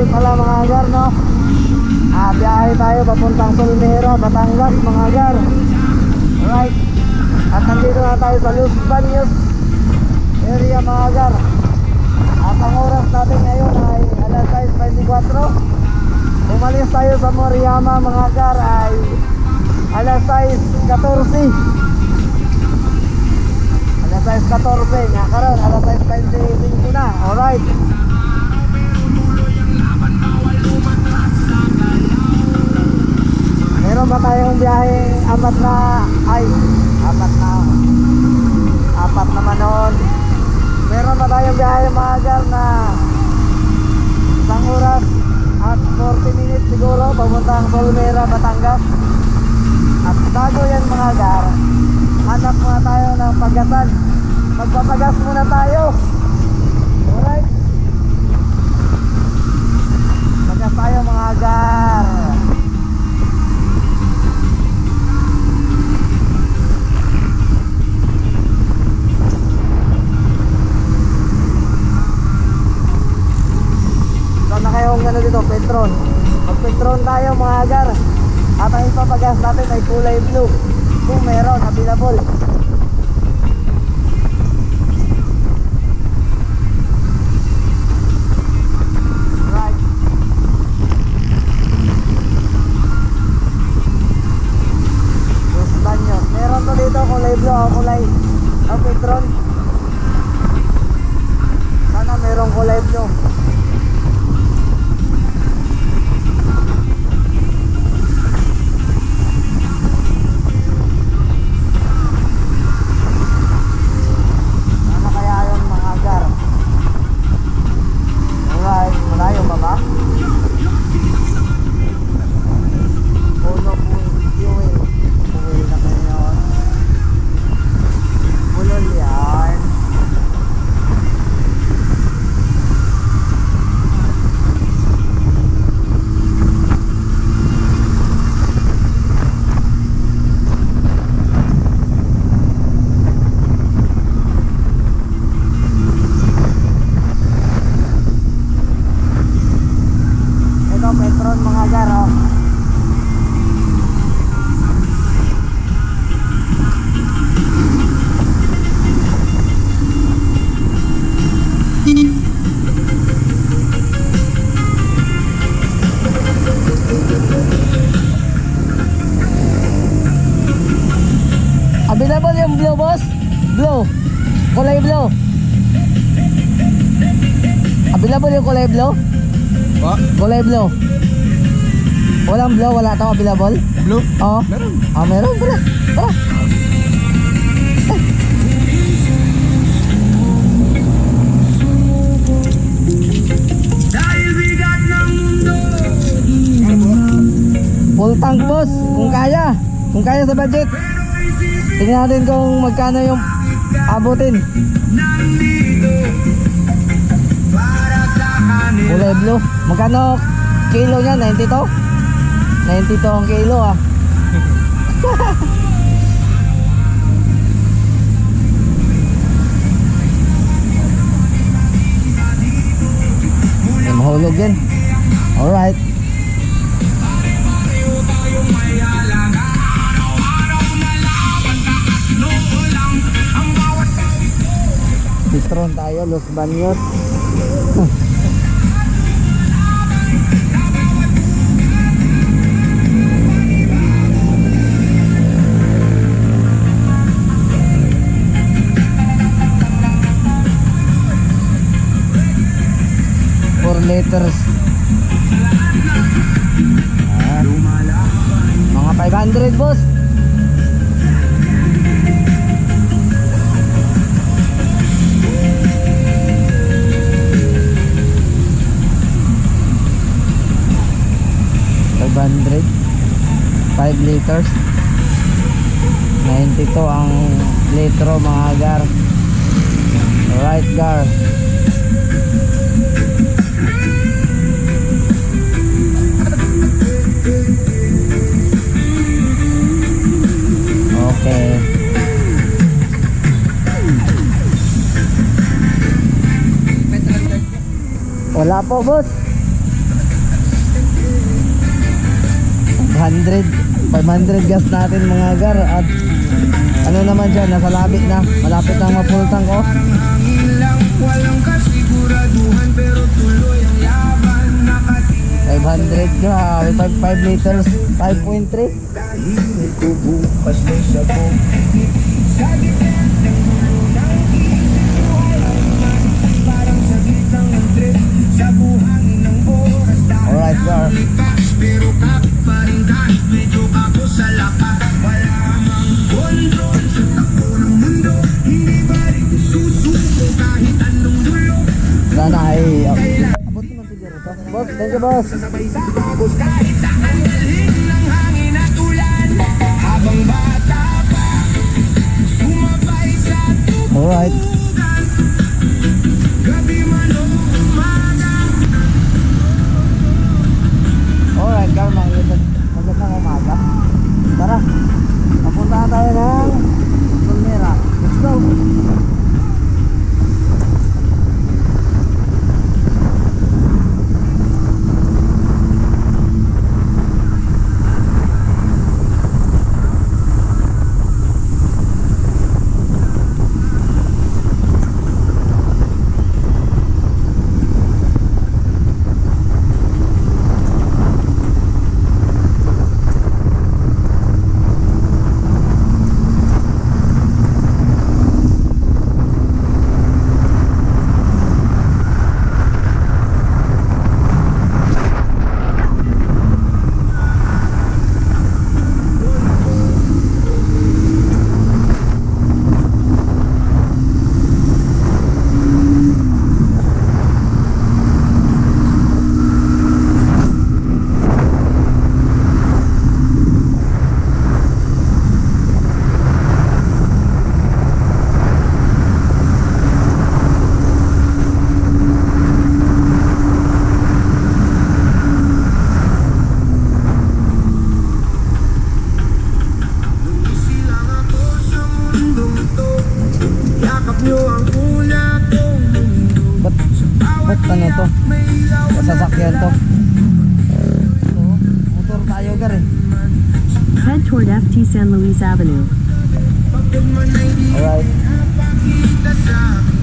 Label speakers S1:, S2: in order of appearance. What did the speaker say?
S1: Petrol pala mga gar, no? Biyahe tayo papuntang Solmera, Batangas mga gar. Alright. At nandito na tayo sa Los Baños area mga gar. At ang oras natin ngayon ay alas 6:24. Umalis tayo sa Moriyama mga gar ay alas 6:14. Alas 6:14 nga karon, alas 6:25 na. Alright. Meron ba tayong biyahe apat naman noon. Meron ba tayong biyahe mga gar na isang oras at 40 minutes siguro papuntang Solmera, Batangas. At bago yan mga gar, hanap muna tayo ng paggasan. Magpapagas muna tayo. Alright. Pagas tayo mga gar. Na kayong ano dito, Petron. Mag-Petron tayo mga agar. At ang ipapagas natin ay kulay blue. Kung meron, available. Right. Los Baños. Meron to dito kulay blue o kulay ang Petron. Sana merong kulay blue. Petron mga garo. Available yung blue boss? Blue. Kulay blue. Available yung kulay blue?
S2: What?
S1: Kulay blue. Walang blue, wala to available?
S2: Blue?
S1: Oo.
S2: Meron.
S1: Meron pala. Tara. Full tank boss, kung kaya. Kung kaya sa budget. Tingnan natin kung magkano yung abutin. Kulay blue. Magkano kilo niya? 92? 92 ang kilo ah. Ay, mahulog yan. Alright. Petron tayo, Los Baños. 4 liters. Mga 500 boss. $500, 5 liters, 92 ang litro mga gar. Alright gar. Okay. Wala po boss. 500 gas natin mga gar. At ano naman siya, nasa labi na, malapit na mapultang ko.
S2: Walang kasiguraduhan pero tuloy ang laban.
S1: 500 grabe, 5 liters, 5.3.
S2: Kahit ko bukas may sabog. Sa gitna ng gulo ng isip ko ay uman. Parang saglit ng trip sa buhangin ng oras.
S1: Alright, gar.
S2: Likas pero kapit pa rin kahit medyo kako sa lakas. Wala mang kontrol sa takbo ng mundo. Hindi ba rin susuko kahit anong dulo.
S1: Sana ay abot naman siguro to. Boss, thank you boss.
S2: Sabay sa agos kahit saan dalhin ng hangin at ulan. Habang bata pa, sumabay sa
S1: Alright.
S2: tubugan. Gabi man o umaga.
S1: Alright, gar, magandang umaga. Tara, papunta na tayo ng Solmera. Let's go.
S2: Isilang ako sa mundong ito. Yakap niyo ang una kong mundo.
S1: Ba't ano to?
S2: May ilaw
S1: Sasakyan to. So, motor tayo gar eh.
S3: Head toward FT San Luis Avenue.
S2: pagod man ay di
S1: Alright.
S2: napakita sa akin.